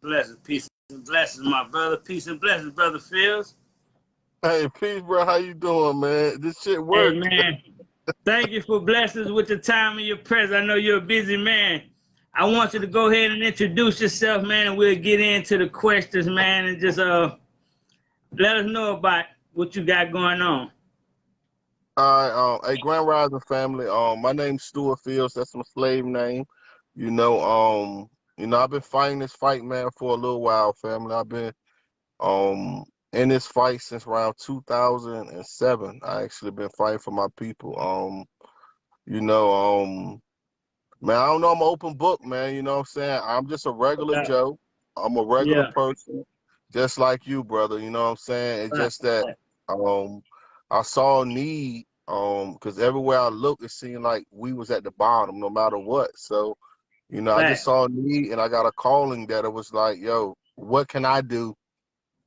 Blessings, peace and blessings, my brother. Peace and blessings, brother Fields. Hey, peace, bro. How you doing, man? This shit Hey, worked. man. Thank you for blessings with the time of your presence. I know you're a busy man. I want you to go ahead and introduce yourself, man, and we'll get into the questions, man, and just let us know about what you got going on. All right, hey, Grand Rising family. My name's Stewart Fields. That's my slave name. You know, I've been fighting this fight, man, for a little while, family. I've been in this fight since around 2007. I actually been fighting for my people. You know, man, I don't know. I'm an open book, man. You know what I'm saying? I'm just a regular Yeah, Joe. I'm a regular yeah, person, just like you, brother. You know what I'm saying? It's right, just that right, um, I saw a need, because everywhere I looked, it seemed like we was at the bottom, no matter what. So, I just right. saw a need, and I got a calling that it was like, yo, what can I do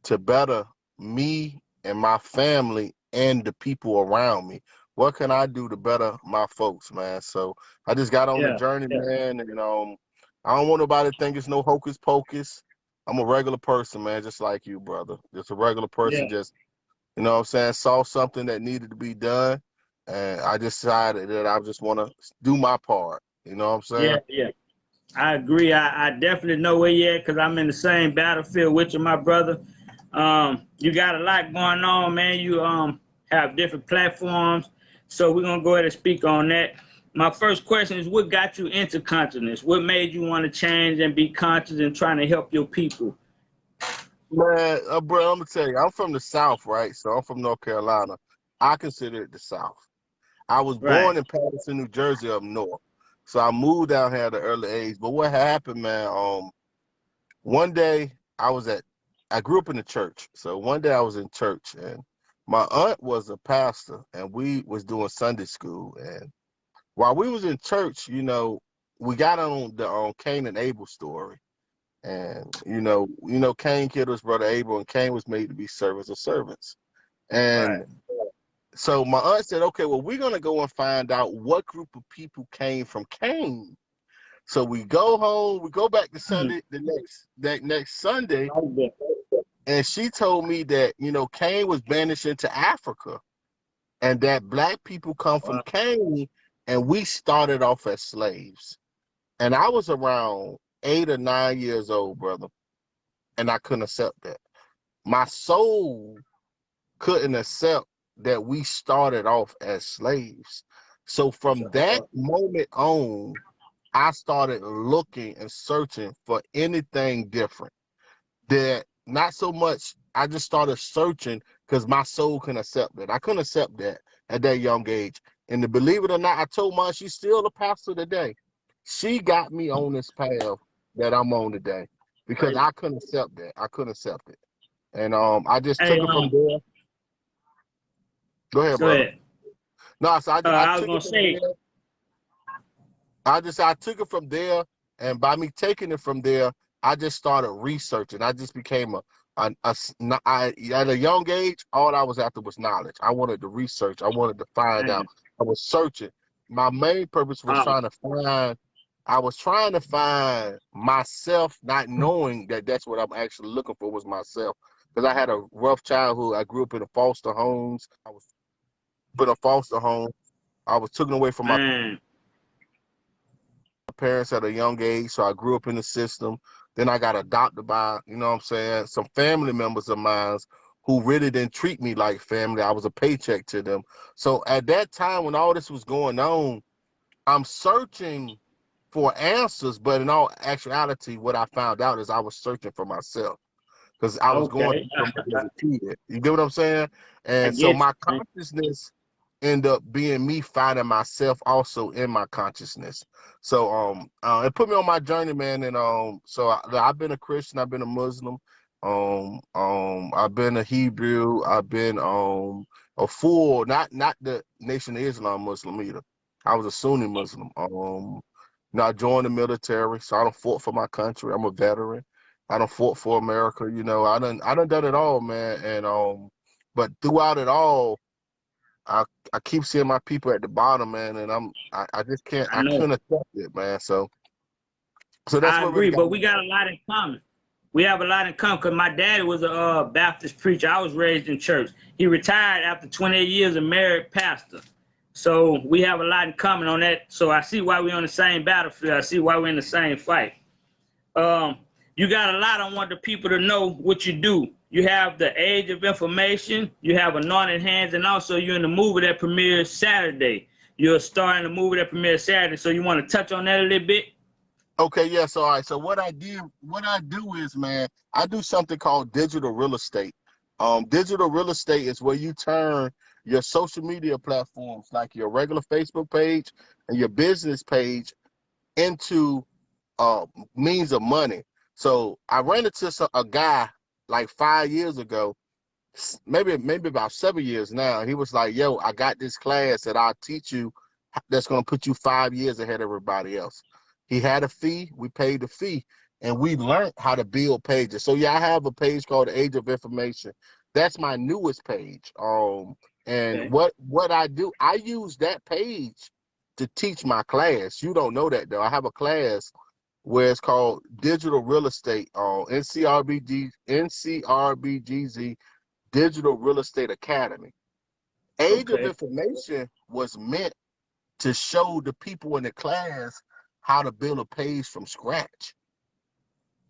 to better me and my family and the people around me? What can I do to better my folks, man? So I just got on the Yeah, journey, yeah, man, and I don't want nobody to think it's no hocus pocus. I'm a regular person, man, just like you, brother. Just a regular person, yeah, just what I'm saying, saw something that needed to be done, and I decided that I just want to do my part. You know what I'm yeah, saying? yeah. I agree. I definitely know where you're at because I'm in the same battlefield with you, my brother. You got a lot going on, man. You have different platforms, so we're gonna go ahead and speak on that. My first question is, what got you into consciousness? What made you want to change and be conscious and trying to help your people? Man, bro, I'm gonna tell you, I'm from the South, right? So I'm from North Carolina. I consider it the South. I was Right. born in Patterson, New Jersey, up north. So I moved down here at an early age. But what happened, man? One day I grew up in the church. So one day I was in church, and my aunt was a pastor, and we was doing Sunday school. And while we was in church, we got on the Cain and Abel story. And Cain killed his brother Abel, and Cain was made to be servants of servants. Right. And so my aunt said, okay, well, we're gonna go and find out what group of people came from Cain. So we go home, we go back to Hmm. Sunday, the next Sunday, Like that. and she told me that, Cain was banished into Africa, and that black people come from Wow. Cain, and we started off as slaves. And I was around 8 or 9 years old, brother, and I couldn't accept that. My soul couldn't accept that we started off as slaves. So from that moment on, I started looking and searching for anything different. That not so much, I just started searching because my soul couldn't accept that. I couldn't accept that at that young age. And to believe it or not, I told mom, she's still a pastor today. She got me on this path that I'm on today because Crazy. I couldn't accept that. I couldn't accept it. And I just Hey, took it from there. Go ahead, go brother. ahead. No, so I I was took gonna it from say, there. I took it from there, and by me taking it from there, I just started researching. I just became at a young age, all I was after was knowledge. I wanted to research. I wanted to find out. man, I was searching. My main purpose was wow, trying to find. I was trying to find myself, not knowing that that's what I'm actually looking for was myself. Because I had a rough childhood. I grew up in a foster homes. I was in a foster home. I was taken away from my man, parents at a young age, so I grew up in the system. Then I got adopted by, some family members of mine who really didn't treat me like family. I was a paycheck to them. So at that time when all this was going on, I'm searching for answers, but in all actuality, what I found out is I was searching for myself because I was going okay, through so much as a kid. You get what I'm saying? I And so get my you. consciousness end up being me finding myself also in my consciousness. So it put me on my journey, man. And I've been a Christian, I've been a Muslim, I've been a Hebrew, I've been a full, not the Nation of Islam Muslim either. I was a Sunni Muslim. I joined the military, so I don't fought for my country. I'm a veteran. I don't fought for America. I done it all, man. And but throughout it all, I I keep seeing my people at the bottom, man, and I just can't, I I know. couldn't accept it, man. So that's I what really agree, got but me. we got a lot in common. We have a lot in common because my daddy was a Baptist preacher. I was raised in church. He retired after 28 years, a married pastor. So we have a lot in common on that. So I see why we're on the same battlefield. I see why we're in the same fight. You got a lot. I want the people to know what you do. You have the Age of Information. You have Anointed Hands, and also you're in the movie that premieres Saturday. You're starring the movie that premieres Saturday. So you want to touch on that a little bit? Okay, yes. All right. So what I do is, man, I do something called digital real estate. Digital real estate is where you turn your social media platforms, like your regular Facebook page and your business page, into means of money. So I ran into a guy like 5 years ago, maybe about 7 years now. He was like, "Yo, I got this class that I'll teach you that's gonna put you 5 years ahead of everybody else." He had a fee. We paid the fee, and we learned how to build pages. So yeah, I have a page called the Age of Information. That's my newest page. And Okay. what I do, I use that page to teach my class. You don't know that though. I have a class where it's called Digital Real Estate on NCRBGZ Digital Real Estate Academy. Age of Okay. Information was meant to show the people in the class how to build a page from scratch,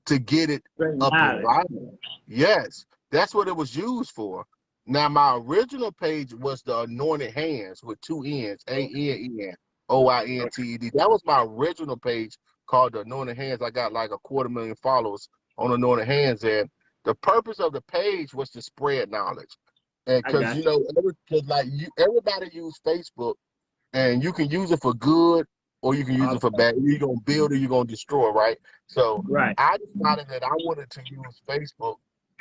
to get it Great up and knowledge. running. Yes, that's what it was used for. Now, my original page was the Anointed Hands with two N's, ANNOINTED. That was my original page called the Anointed Hands. I got like 250,000 followers on Anointed Hands, and the purpose of the page was to spread knowledge. And I because got you. everybody use Facebook, and you can use it for good or you can use it for Okay. bad. You're gonna build or you're gonna destroy, right? So Right. I decided that I wanted to use Facebook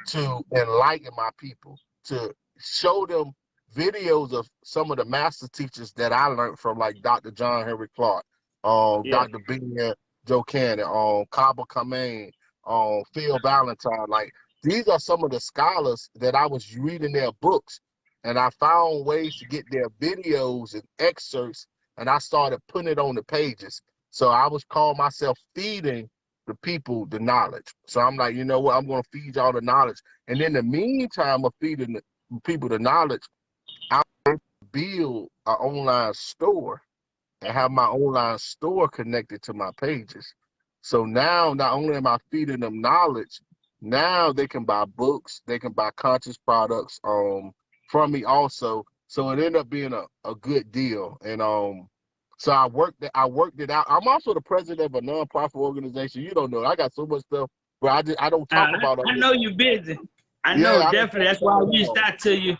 to enlighten my people, to show them videos of some of the master teachers that I learned from, like Dr. John Henry Clark, Yeah. Dr. Ben Joe Cannon, Kaba Kamane, Phil Valentine. Like, these are some of the scholars that I was reading their books, and I found ways to get their videos and excerpts, and I started putting it on the pages. So I was calling myself feeding the people the knowledge. So I'm like, you know what? I'm going to feed y'all the knowledge. And in the meantime of feeding the people the knowledge, I build an online store and have my online store connected to my pages. So now not only am I feeding them knowledge, now they can buy books, they can buy conscious products from me also. So it ended up being a good deal. And so I worked it out. I'm also the president of a nonprofit organization. You don't know. I got so much stuff where I don't talk about all I this. know you're busy. I know, Yeah, I don't definitely. talk That's why about I it reached all. out to you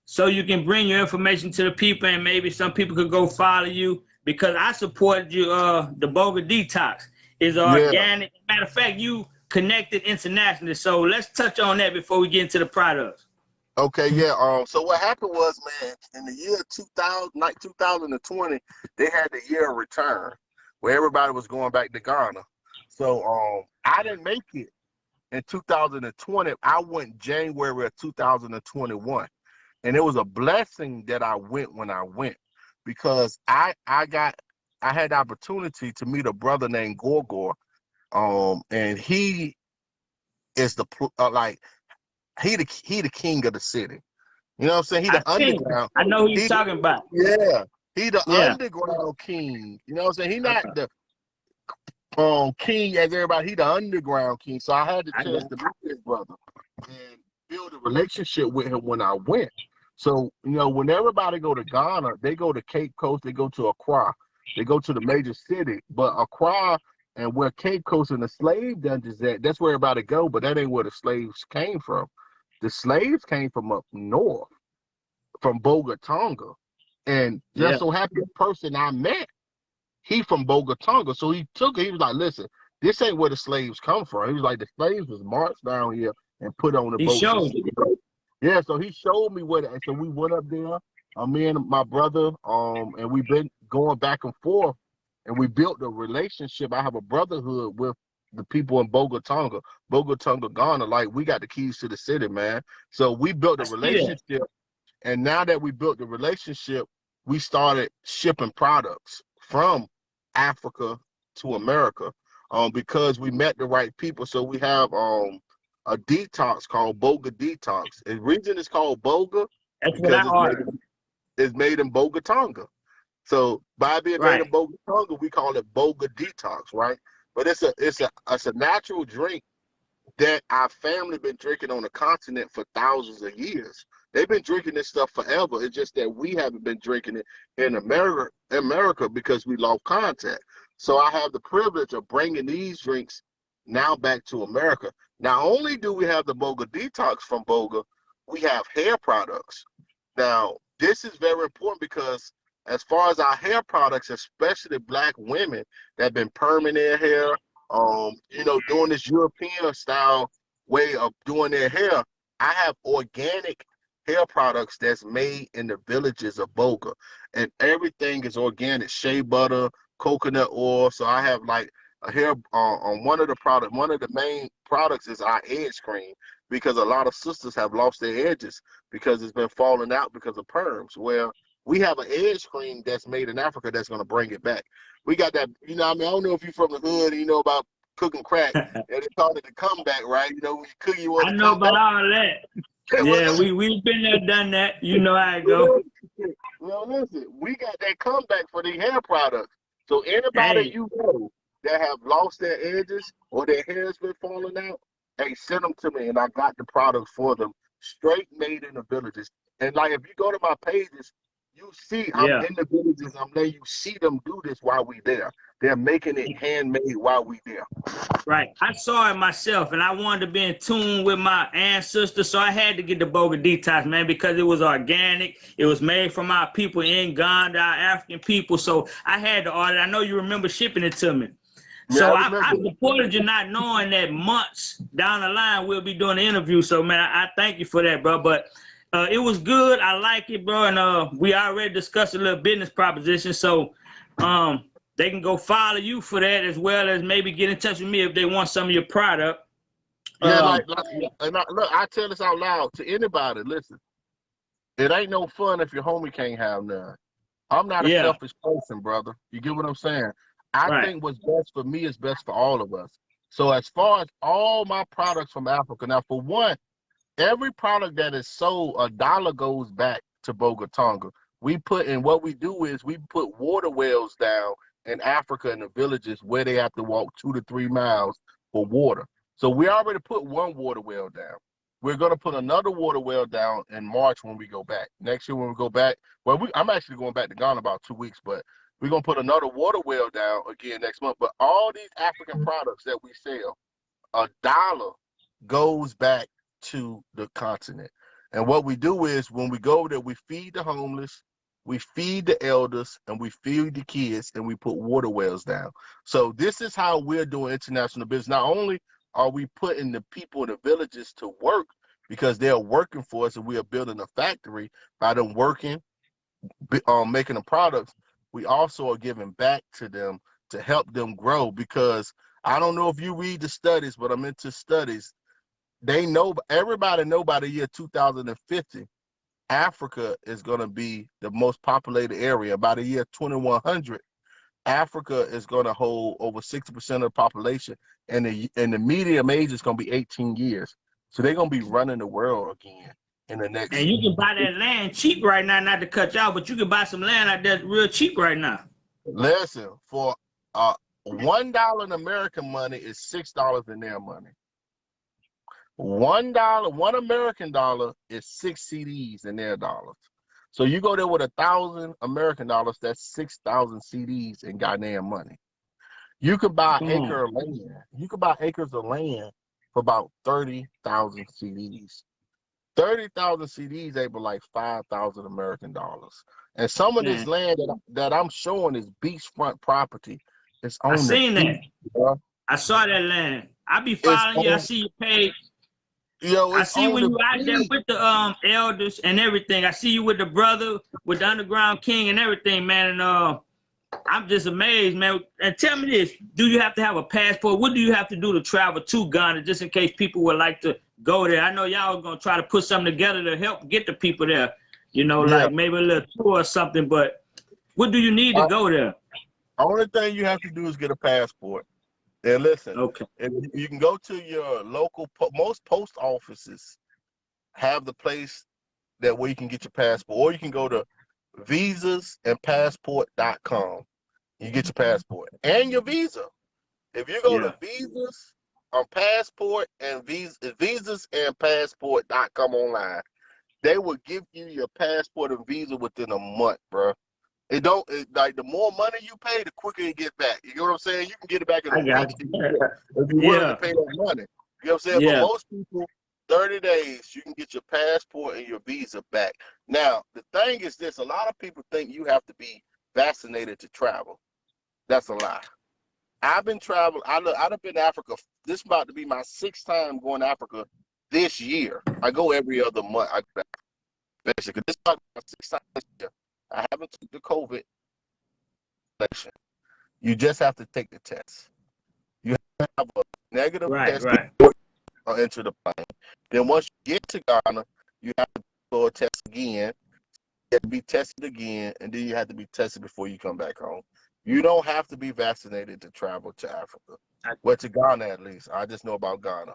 so you can bring your information to the people, and maybe some people could go follow you because I supported you. The Boga Detox is Yeah. organic. Matter of fact, you connected internationally. So let's touch on that before we get into the products. Okay, yeah. So what happened was, man, in the year 2000, like 2020, they had the year of return where everybody was going back to Ghana. So I didn't make it in 2020. I went January of 2021, and it was a blessing that I went when I went, because I had the opportunity to meet a brother named Gorgor, and he is like he the king of the city. You know what I'm saying? He I the think underground. I know who you're He talking about. yeah. He the Yeah. underground king. You know what I'm saying? He I not the king as everybody. He the underground king. So I had the got chance to meet this brother and build a relationship with him when I went. So, when everybody go to Ghana, they go to Cape Coast, they go to Accra, they go to the major city. But Accra and where Cape Coast and the slave dungeons at, that's where everybody go. But that ain't where the slaves came from. The slaves came from up north, from Boga Tonga. And just yeah. so happened the person I met, he from Boga Tonga. So he took it. He was like, listen, this ain't where the slaves come from. He was like, the slaves was marched down here and put on the He boats. showed you. Yeah, so he showed me what. And so we went up there, me and my brother, and we've been going back and forth, and we built a relationship. I have a brotherhood with the people in Boga Tonga, Ghana. Like, we got the keys to the city, man. So we built a I see that. relationship, and now that we built the relationship, we started shipping products from Africa to America. because we met the right people. So we have a detox called Boga Detox. The reason it's called Boga That's what I because ordered. it's made in Boga Tonga. So by being made in Right. Boga Tonga, we call it Boga Detox, right? But it's a natural drink that our family been drinking on the continent for thousands of years. They've been drinking this stuff forever. It's just that we haven't been drinking it in America because we lost contact. So I have the privilege of bringing these drinks now back to America. Not only do we have the Boga Detox from Boga, we have hair products. Now, this is very important because as far as our hair products, especially black women that have been perming their hair, doing this European style way of doing their hair, I have organic hair products that's made in the villages of Boga. And everything is organic, shea butter, coconut oil. So I have like a hair on one of the main products is our edge cream because a lot of sisters have lost their edges because it's been falling out because of perms. Well, we have an edge cream that's made in Africa that's going to bring it back. We got that, I don't know if you're from the hood and you know about cooking crack. And they call it the comeback, right? When you cook, you want I to know come about back. all that. Yeah, we've been there, done that. You know how it go. Well, listen, we got that comeback for the hair products. So anybody Hey, you know that have lost their edges or their hair's been falling out, hey, send them to me and I got the products for them, straight made in the villages. And like if you go to my pages, you see I'm yeah. in the villages. I'm there. You see them do this while we there. They're making it handmade while we there. Right. I saw it myself, and I wanted to be in tune with my ancestors, so I had to get the Boga Detox, man, because it was organic. It was made from our people in Ghana, our African people, so I had to order it. I know you remember shipping it to me. Yeah, So I I remember. supported you not knowing that months down the line we'll be doing the interview. So, man, I thank you for that, bro. But it was good. I like it, bro. And we already discussed a little business proposition. So they can go follow you for that as well as maybe get in touch with me if they want some of your product. Yeah, look, I tell this out loud to anybody. Listen, it ain't no fun if your homie can't have none. I'm not a Yeah, selfish person, brother. You get what I'm saying? I right. think what's best for me is best for all of us. So as far as all my products from Africa, now for one, every product that is sold, $1 goes back to Boga Tonga. What we do is we put water wells down in Africa in the villages where they have to walk 2 to 3 miles for water. So we already put one water well down. We're going to put another water well down in March when we go back. Next year when we go back, I'm actually going back to Ghana about 2 weeks, but we're going to put another water well down again next month. But all these African products that we sell, $1 goes back to the continent. And what we do is when we go there, we feed the homeless, we feed the elders, and we feed the kids, and we put water wells down. So this is how we're doing international business. Not only are we putting the people in the villages to work because they're working for us and we are building a factory by them working, making the products, we also are giving back to them to help them grow because I don't know if you read the studies, but I'm into studies. Everybody know by the year 2050, Africa is going to be the most populated area. By the year 2100, Africa is going to hold over 60% of the population, and the medium age is going to be 18 years. So they're going to be running the world again in the next. And you can buy that land cheap right now, not to cut you out, but you can buy some land out there real cheap right now. Listen, for $1 in American money is $6 in their money. One American dollar is 6 CDs in their dollars. So you go there with 1,000 American dollars, that's 6,000 CDs in Ghanaian money. You could buy acre of land. You could buy acres of land for about 30,000 CDs. 30,000 CDs able like 5,000 American dollars. And some of this land that I'm showing is beachfront property. It's on I seen that. Bro. I saw that land. I be following you. I see your page. I see when you out there with the elders and everything. I see you with the brother, with the underground king and everything, man. And I'm just amazed, man. And tell me this: do you have to have a passport? What do you have to do to travel to Ghana, just in case people would like to go there? I know y'all are gonna try to put something together to help get the people there. Like maybe a little tour or something. But what do you need to go there? Only thing you have to do is get a passport. And listen, Okay. you can go to your local, most post offices have the place that where you can get your passport, or you can go to visasandpassport.com. You get your passport and your visa. If you go Yeah. to visas on passport and visasandpassport.com online, they will give you your passport and visa within a month, bro. Like the more money you pay, the quicker it get back. You know what I'm saying? You can get it back in a I week got if you. you're willing to Yeah. pay that money. You know what I'm saying? But Yeah. most people, 30 days, you can get your passport and your visa back. Now, the thing is this, a lot of people think you have to be vaccinated to travel. That's a lie. I've been traveling. I've been to Africa. This is about to be my 6th time going to Africa this year. I go every other month. Basically, this is about my 6th time this year. I haven't took the COVID vaccination. You just have to take the test. You have a negative Right. test Right. before you enter the plane. Then once you get to Ghana, you have to go test again. You have to be tested again, and then you have to be tested before you come back home. You don't have to be vaccinated to travel to Africa. Well, to Ghana at least. I just know about Ghana.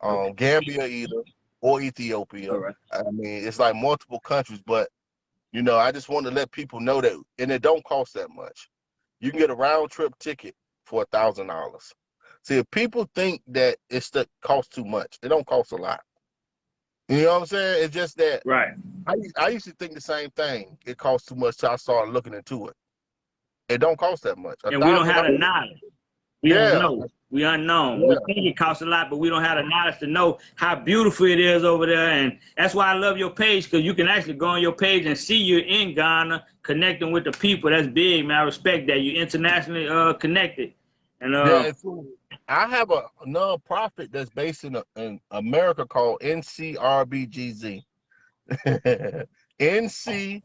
Okay. Gambia either, or Ethiopia. All right. I mean, it's like multiple countries, but I just want to let people know that, and it don't cost that much. You can get a round trip ticket for $1,000. See, if people think that costs too much, it don't cost a lot. You know what I'm saying? It's just that Right. I used to think the same thing. It costs too much, so I started looking into it. It don't cost that much. A And we don't thousand have the dollars. knowledge. We don't Yeah, know. We unknown. We yeah, think it costs a lot, but we don't have the knowledge to know how beautiful it is over there. And that's why I love your page, because you can actually go on your page and see you're in Ghana, connecting with the people. That's big, man. I respect that. You're internationally connected. And yeah. I have a nonprofit that's based in America called NCRBGZ. NCRBGZ.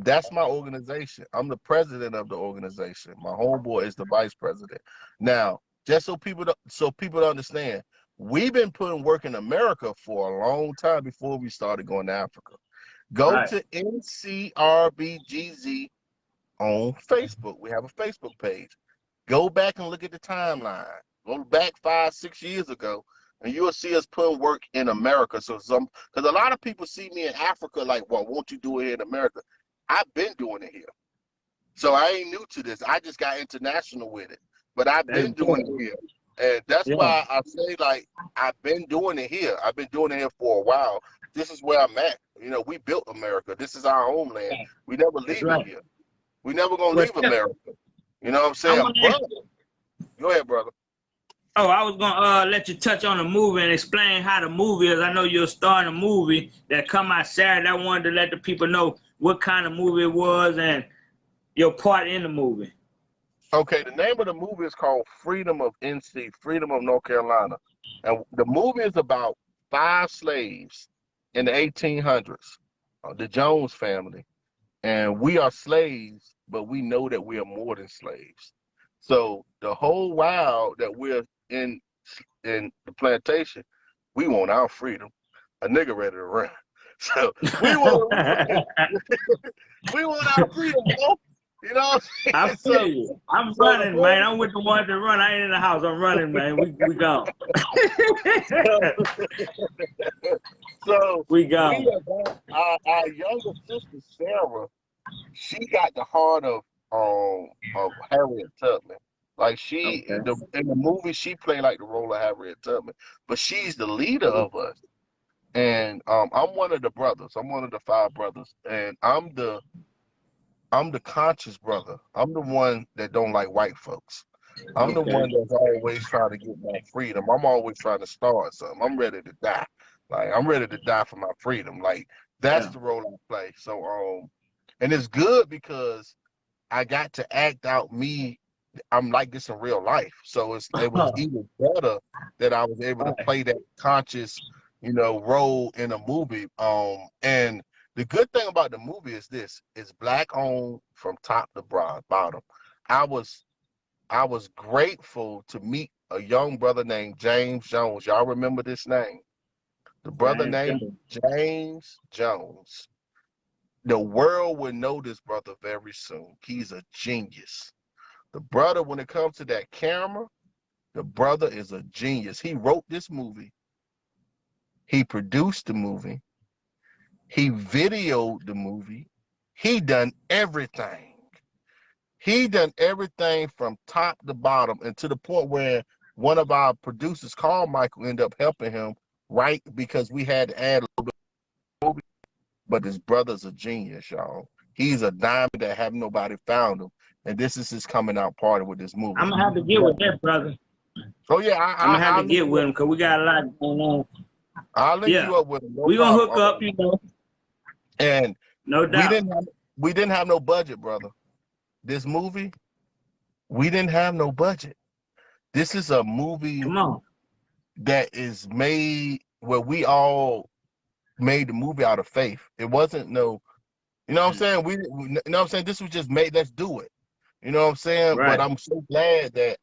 That's my organization. I'm the president of the organization. My homeboy is the vice president. Now, just so people understand, we've been putting work in America for a long time before we started going to Africa. Go right. to NCRBGZ on Facebook. We have a Facebook page. Go back and look at the timeline. Go back 5-6 years ago, and you'll see us putting work in America. Because a lot of people see me in Africa like, well, won't you do it here in America? I've been doing it here. So I ain't new to this. I just got international with it. But I've That's been doing it here. And that's yeah. why I say, like, I've been doing it here. I've been doing it here for a while. This is where I'm at. We built America. This is our homeland. We never That's leave right. it here. We never gonna Well, leave America. You know what I'm I saying? want to But go ahead, brother. Oh, I was gonna let you touch on the movie and explain how the movie is. I know you're starting a movie that come out Saturday. I wanted to let the people know what kind of movie it was and your part in the movie. Okay, the name of the movie is called Freedom of NC, Freedom of North Carolina. And the movie is about 5 slaves in the 1800s, the Jones family. And we are slaves, but we know that we are more than slaves. So the whole while that we're in the plantation, we want our freedom. A nigga ready to run. So we want we want our freedom, bro. You know what I I'm saying? feel you. I'm So the running, whole man. I'm with the ones that run. I ain't in the house. I'm running, man. We gone. so We we gone. our younger sister Sarah, she got the heart of Harriet Tubman. Like Okay. in the movie she played like the role of Harriet Tubman, but she's the leader of us. And I'm one of the brothers. I'm one of the 5 brothers, and I'm the conscious brother. I'm the one that don't like white folks. I'm the Okay. one that's always trying to get my freedom. I'm always trying to start something. I'm ready to die. Like I'm ready to die for my freedom. Like that's Yeah. the role I play. So and it's good because I got to act out me. I'm like this in real life. So it was even better that I was able to Right. play that conscious, role in a movie. And the good thing about the movie is this: it's black owned from top to bottom. I was I was grateful to meet a young brother named James Jones. Y'all remember this name? The brother James named Jones. James Jones. The world will know this brother very soon. He's a genius. The brother, when it comes to that camera, the brother is a genius. He wrote this movie. He produced the movie. He videoed the movie. He done everything. He done everything from top to bottom, and to the point where one of our producers, Carmichael, ended up helping him, right? Because we had to add a little bit of movie. But this brother's a genius, y'all. He's a diamond that have nobody found him. And this is his coming out party with this movie. I'm gonna have to get with that brother. Oh yeah, I'm gonna have I'll to link get you with up. him because we got a lot going on. I'll link Yeah, you up with him. No we gonna problem. hook up, you know. And No doubt. we didn't have no budget, brother. This movie, we didn't have no budget. This is a movie Come on. that is made where we all made the movie out of faith. It wasn't no, you know what I'm saying? You know what I'm saying? This was just made, let's do it. You know what I'm saying? Right. But I'm so glad that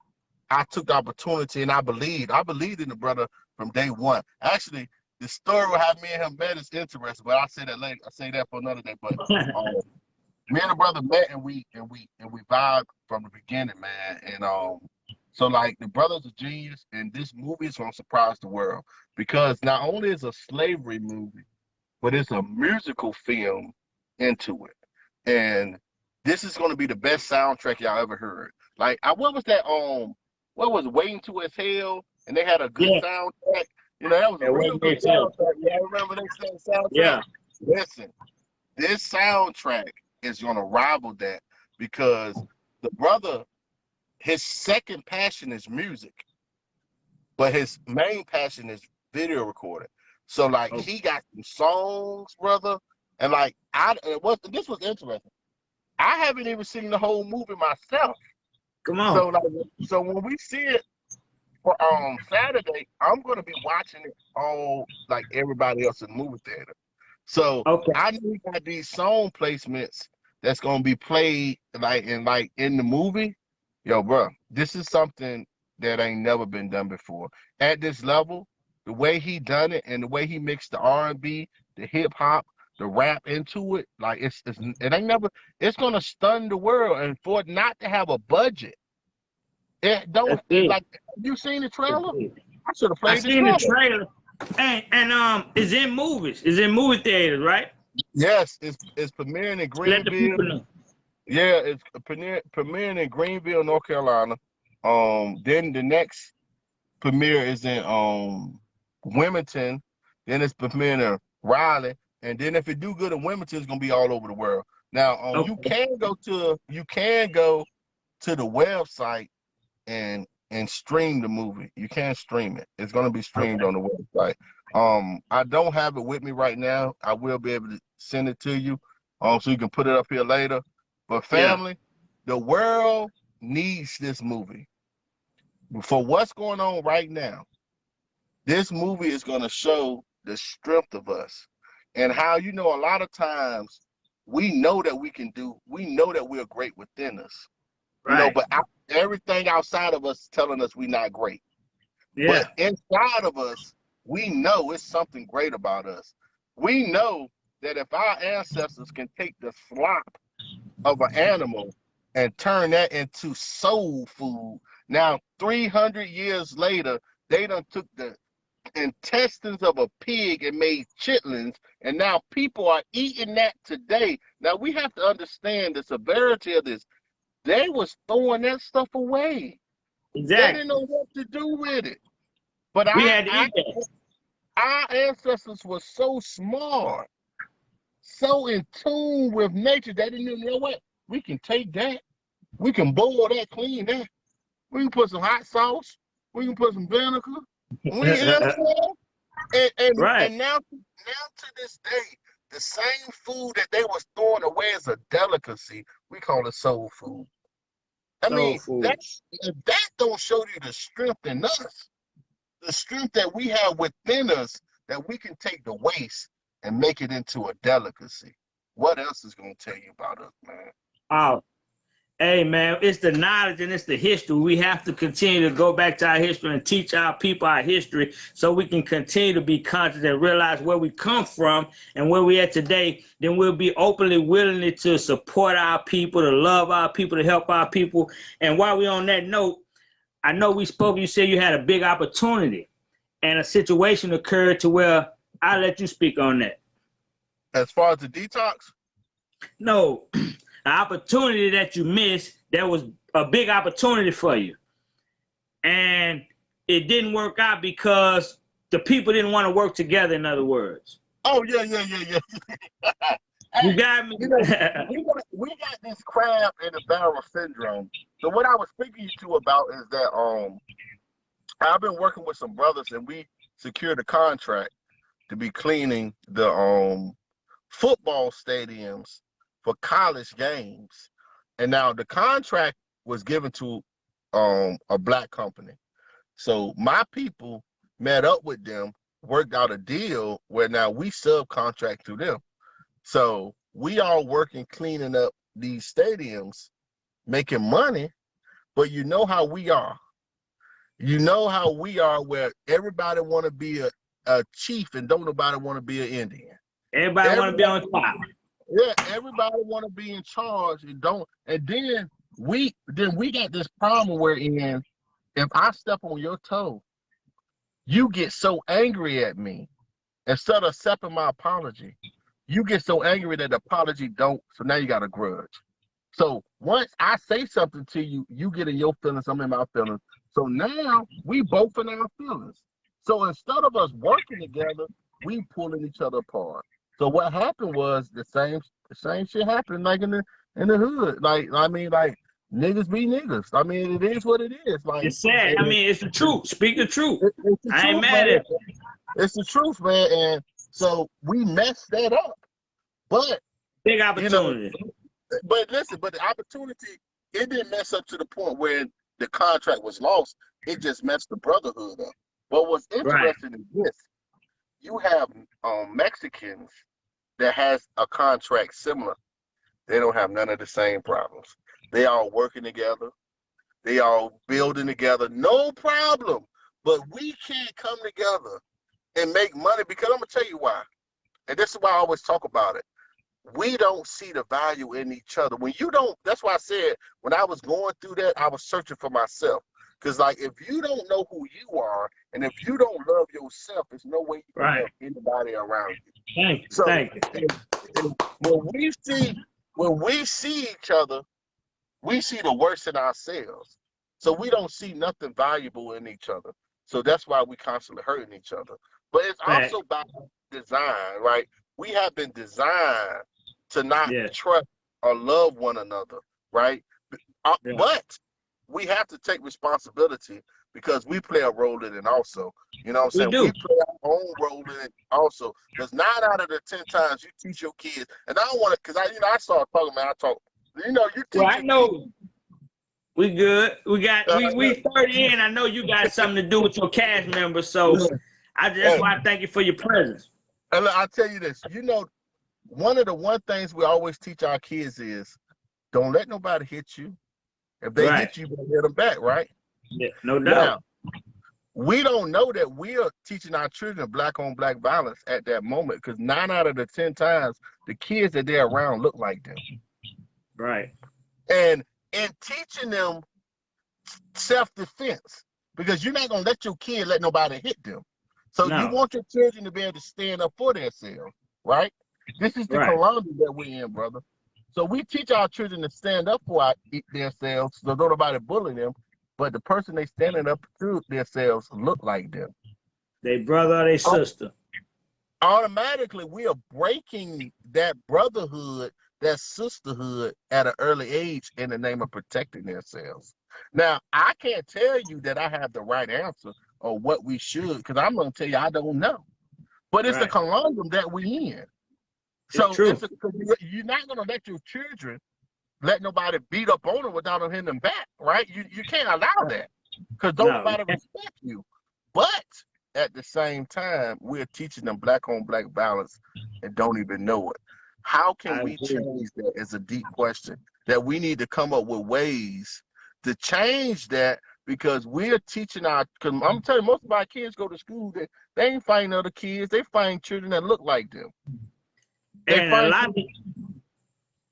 I took the opportunity and I believed. I believed in the brother from day one. Actually, the story of how me and him met is interesting, but I'll say that later. I'll say that for another day. But me and the brother met and we vibed from the beginning, man. And so like the brother's a genius, and this movie is gonna surprise the world because not only is it a slavery movie, but it's a musical film into it. And this is gonna be the best soundtrack y'all ever heard. Like what was that what was Waiting to Exhale? And they had a good soundtrack. You know, that was a real good soundtrack. Yeah, I remember they said soundtrack. Yeah. Listen, this soundtrack is gonna rival that because the brother, his second passion is music, but his main passion is video recording. So like he got some songs, brother, and like this was interesting. I haven't even seen the whole movie myself. Come on. So when we see it for Saturday, I'm gonna be watching it all like everybody else in the movie theater. So I know we got these song placements that's gonna be played in the movie. Yo, bro, this is something that ain't never been done before. At this level, the way he done it and the way he mixed the R&B, the hip hop, the rap into it, like it ain't never. It's gonna stun the world, and for it not to have a budget, it don't like. Have you seen the trailer? I should have played the trailer. I seen the trailer. And it's in movies. It's in movie theaters, right? Yes, it's premiering in Greenville. Let the people know. Yeah, it's premiering in Greenville, North Carolina. Then the next premiere is in Wilmington. Then it's premiering in Raleigh, and then if it do good in Wilmington, it's gonna be all over the world. Now, you can go to the website and stream the movie. You can stream it. It's gonna be streamed on the website. I don't have it with me right now. I will be able to send it to you, so you can put it up here later. But family, the world needs this movie. For what's going on right now, this movie is gonna show the strength of us and how, you know, a lot of times we know that we know that we're great within us. You know, but everything outside of us is telling us we're not great. Yeah. But inside of us, we know it's something great about us. We know that if our ancestors can take the slop of an animal and turn that into soul food, now 300 years later, they done took the intestines of a pig and made chitlins, and now people are eating that today. Now we have to understand the severity of this. They was throwing that stuff away. Exactly. They didn't know what to do with it. But we had to eat that. Our ancestors were so smart, so in tune with nature, they didn't even know what. We can take that. We can boil that, clean that. We can put some hot sauce. We can put some vinegar. You know what I'm saying? And now to this day, the same food that they was throwing away as a delicacy, we call it soul food. I mean, that don't show you the strength in us, the strength that we have within us, that we can take the waste and make it into a delicacy. What else is going to tell you about us, man? Hey man, it's the knowledge and it's the history. We have to continue to go back to our history and teach our people our history so we can continue to be conscious and realize where we come from and where we at today. Then we'll be openly willing to support our people, to love our people, to help our people. And while we're on that note, I know we spoke, you said you had a big opportunity and a situation occurred to where I'll let you speak on that. As far as the detox? No, an opportunity that you missed that was a big opportunity for you. And it didn't work out because the people didn't want to work together, in other words. Oh, yeah. You got me? You know, we got this crab in the barrel syndrome. So what I was speaking to you about is that I've been working with some brothers and we secured a contract to be cleaning the football stadiums for college games. And now the contract was given to a black company. So my people met up with them, worked out a deal where now we subcontract to them. So we all working cleaning up these stadiums, making money, but you know how we are. You know how we are where everybody want to be a chief and don't nobody want to be an Indian. Everybody want to be on top. Yeah, everybody want to be in charge and don't. And then we got this problem wherein if I step on your toe, you get so angry at me. Instead of accepting my apology, you get so angry that the apology don't. So now you got a grudge. So once I say something to you, you get in your feelings, I'm in my feelings. So now we both in our feelings. So instead of us working together, we pulling each other apart. So what happened was the same shit happened like in the hood. Like niggas be niggas. I mean, it is what it is. Like it's sad. I mean, it's the truth. Speak the truth. I ain't mad at you. It's the truth, man. And so we messed that up. But big opportunity. You know, but listen, but the opportunity, it didn't mess up to the point where the contract was lost. It just messed the brotherhood up. But what's interesting is this: you have Mexicans that has a contract similar. They don't have none of the same problems. They all working together. They all building together. No problem. But we can't come together and make money because I'm going to tell you why. And this is why I always talk about it. We don't see the value in each other. When you don't, that's why I said when I was going through that, I was searching for myself. Because like if you don't know who you are and if you don't love yourself, there's no way you can help anybody around you. Thank you. And when we see each other, we see the worst in ourselves. So we don't see nothing valuable in each other. So that's why we constantly hurting each other. But it's also by design, right? We have been designed to not trust or love one another, right? But we have to take responsibility because we play a role in it also. You know what I'm saying? We play our own role in it also. Because 9 out of the 10 times you teach your kids, and I don't want to, because I started talking, man, you teach I know. We good. We 30 in. I know you got something to do with your cast members, so that's why I thank you for your presence. And I'll tell you this, one of the things we always teach our kids is don't let nobody hit you. If they hit you, you better hit them back, right? Yeah, no doubt. Now, we don't know that we are teaching our children black on black violence at that moment because 9 out of the 10 times the kids that they're around look like them. Right. And in teaching them self-defense, because you're not going to let your kid let nobody hit them. So you want your children to be able to stand up for themselves, right? This is the conundrum that we're in, brother. So we teach our children to stand up for themselves, so don't nobody bully them, but the person they standing up to themselves look like them. They brother or they sister. Automatically, we are breaking that brotherhood, that sisterhood at an early age in the name of protecting themselves. Now, I can't tell you that I have the right answer or what we should, because I'm going to tell you I don't know. But it's the conundrum that we're in. So you're not going to let your children let nobody beat up on them without them hitting them back, right? You can't allow that because don't nobody respect you. But at the same time, we're teaching them black on black violence and don't even know it. How can we change that is a deep question. that we need to come up with ways to change that, because we're teaching because I'm telling you, most of our kids go to school, they ain't find other kids, they find children that look like them. And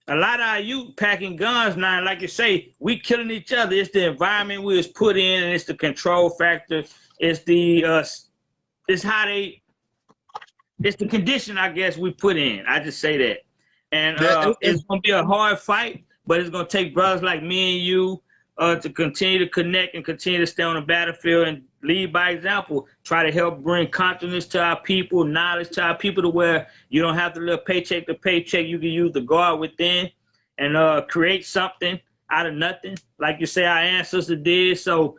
a lot of our youth packing guns now, like you say, we killing each other. It's the environment we was put in, and it's the control factor. It's the it's the condition, I guess, we put in. I just say that. And it's gonna be a hard fight, but it's gonna take brothers like me and you to continue to connect and continue to stay on the battlefield and lead by example. Try to help bring consciousness to our people, knowledge to our people, to where you don't have to live paycheck to paycheck. You can use the guard within and create something out of nothing, like you say our ancestors did. So,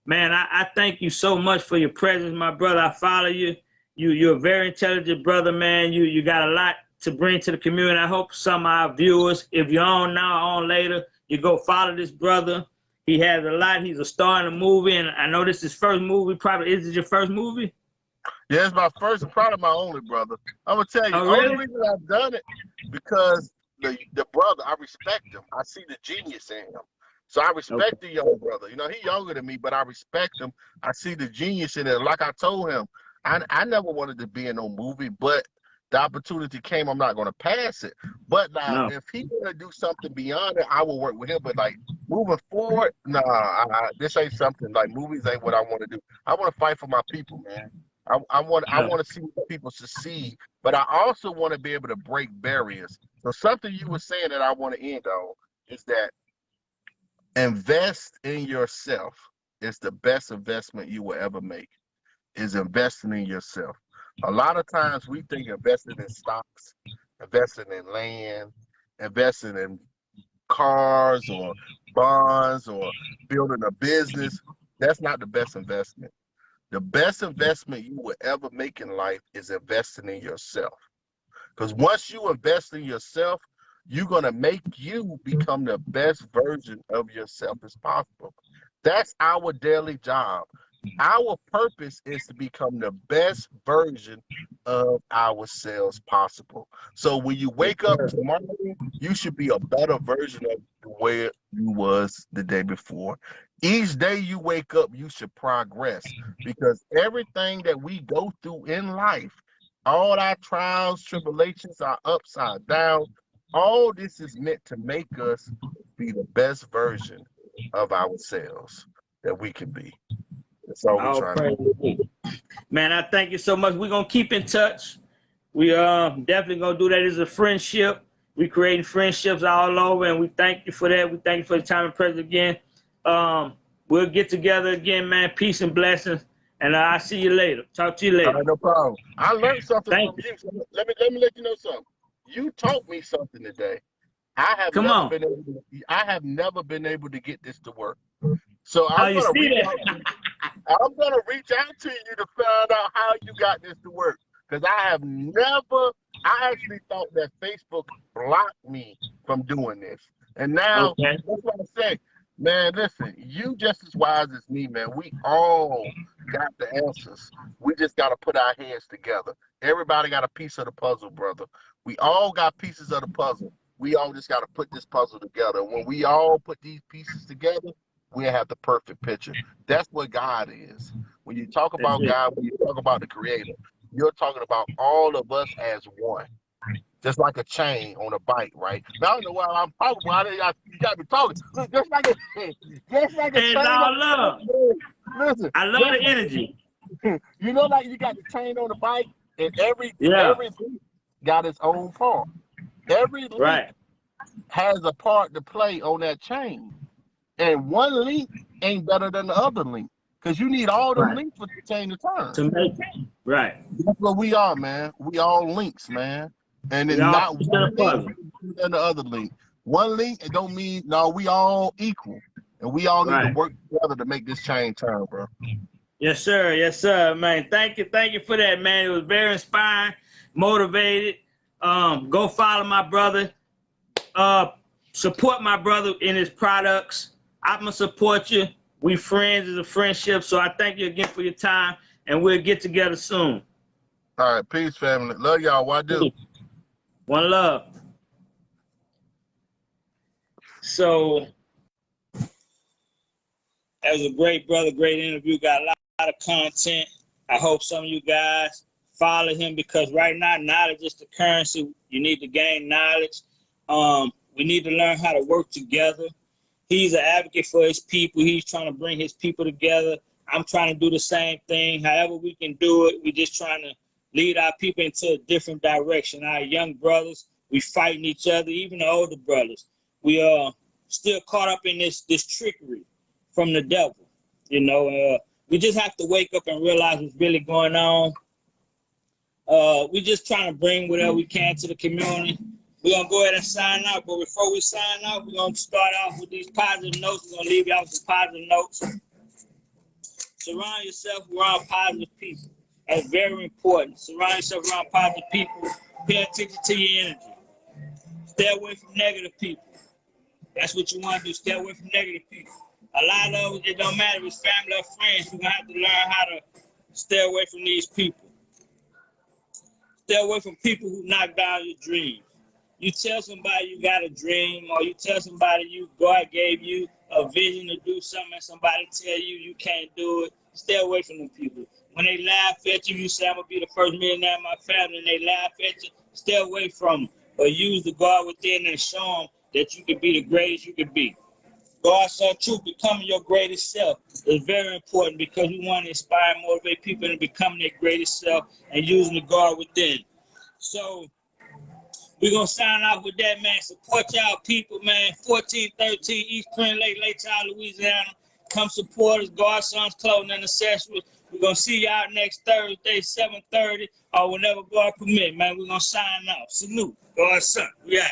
man, I thank you so much for your presence, my brother. I follow you. You're a very intelligent brother, man. You got a lot to bring to the community. I hope some of our viewers, if you're on now or on later, you go follow this brother. He has a lot. He's a star in a movie, and I know this is his first movie. Probably, is it your first movie? Yeah, it's my first, probably my only, brother. I'm gonna tell you, oh, the really? only reason I've done it because the brother, I respect him. I see the genius in him. So I respect the young brother. You know, he's younger than me, but I respect him. I see the genius in it. Like I told him, I never wanted to be in no movie, but the opportunity came. I'm not going to pass it. But now, if he want to do something beyond it, I will work with him. But like moving forward, this ain't something like movies ain't what I want to do. I want to fight for my people, man. I want to see people succeed, but I also want to be able to break barriers. So something you were saying that I want to end on is that invest in yourself is the best investment you will ever make. Is investing in yourself. A lot of times we think investing in stocks, investing in land, investing in cars or bonds or building a business. That's not the best investment. The best investment you will ever make in life is investing in yourself. Because once you invest in yourself, you're going to make you become the best version of yourself as possible. That's our daily job. Our purpose is to become the best version of ourselves possible. So when you wake up tomorrow, you should be a better version of where you was the day before. Each day you wake up, you should progress, because everything that we go through in life, all our trials, tribulations, our ups, our downs, all this is meant to make us be the best version of ourselves that we can be. That's all we're trying to do. Man, I thank you so much. We're going to keep in touch. We definitely going to do that as a friendship. We creating friendships all over, and we thank you for that. We thank you for the time and presence again. We'll get together again, man. Peace and blessings. And I'll see you later. Talk to you later. All right, no problem. I learned something from you. So let me let you know something. You taught me something today. I have never been able to get this to work. So I'm gonna reach out to you to find out how you got this to work. Because I actually thought that Facebook blocked me from doing this. And now that's what I say. Man, listen, you just as wise as me, man. We all got the answers. We just got to put our heads together. Everybody got a piece of the puzzle, brother. We all got pieces of the puzzle. We all just got to put this puzzle together. When we all put these pieces together, we have the perfect picture. That's what God is. When you talk about God, when you talk about the Creator, you're talking about all of us as one. Just like a chain on a bike, right? Now, I don't know why I'm talking about it. You got me talking. Look, just like a chain. It's all love. Listen, I love the energy. You know, like you got the chain on the bike, and every link got its own part. Every link has a part to play on that chain. And one link ain't better than the other link. Because you need all them links for the chain to turn. To make it. That's what we are, man. We all links, man. And it's not one link than the other link. One link, it don't mean, no, we all equal. And we all need to work together to make this chain turn, bro. Yes, sir. Yes, sir, man. Thank you for that, man. It was very inspiring, motivated. Go follow my brother. Support my brother in his products. I'm going to support you. We friends, it's a friendship. So I thank you again for your time, and we'll get together soon. All right. Peace, family. Love y'all. What I do? One love. So that was a great brother, great interview. Got a lot of content. I hope some of you guys follow him, because right now knowledge is the currency. You need to gain knowledge. We need to learn how to work together. He's an advocate for his people. He's trying to bring his people together. I'm trying to do the same thing. However we can do it, we're just trying to lead our people into a different direction. Our young brothers, we fighting each other, even the older brothers. We are still caught up in this trickery from the devil. You know, we just have to wake up and realize what's really going on. We're just trying to bring whatever we can to the community. We're going to go ahead and sign out, but before we sign out, we're going to start off with these positive notes. We're going to leave y'all with some positive notes. Surround yourself around positive people. That's very important. Surround yourself around positive people. Pay attention to your energy. Stay away from negative people. That's what you want to do. Stay away from negative people. A lot of them, it don't matter if it's family or friends. You're going to have to learn how to stay away from these people. Stay away from people who knock down your dreams. You tell somebody you got a dream, or you tell somebody God gave you a vision to do something, and somebody tell you can't do it. Stay away from them people. When they laugh at you, you say, I'm going to be the first millionaire in my family, and they laugh at you. Stay away from them. Or use the God within and show them that you can be the greatest you can be. Godson'S truth, becoming your greatest self, is very important, because we want to inspire and motivate people into becoming their greatest self and using the God within. So we're going to sign off with that, man. Support y'all people, man. 1413 East Twin Lake, Lake Charles, Louisiana. Come support us, Godson'S Clothing and Accessories. We're going to see y'all next Thursday, 7:30, or whenever God permit, man. We're going to sign off. Salute. Godson'S. We out.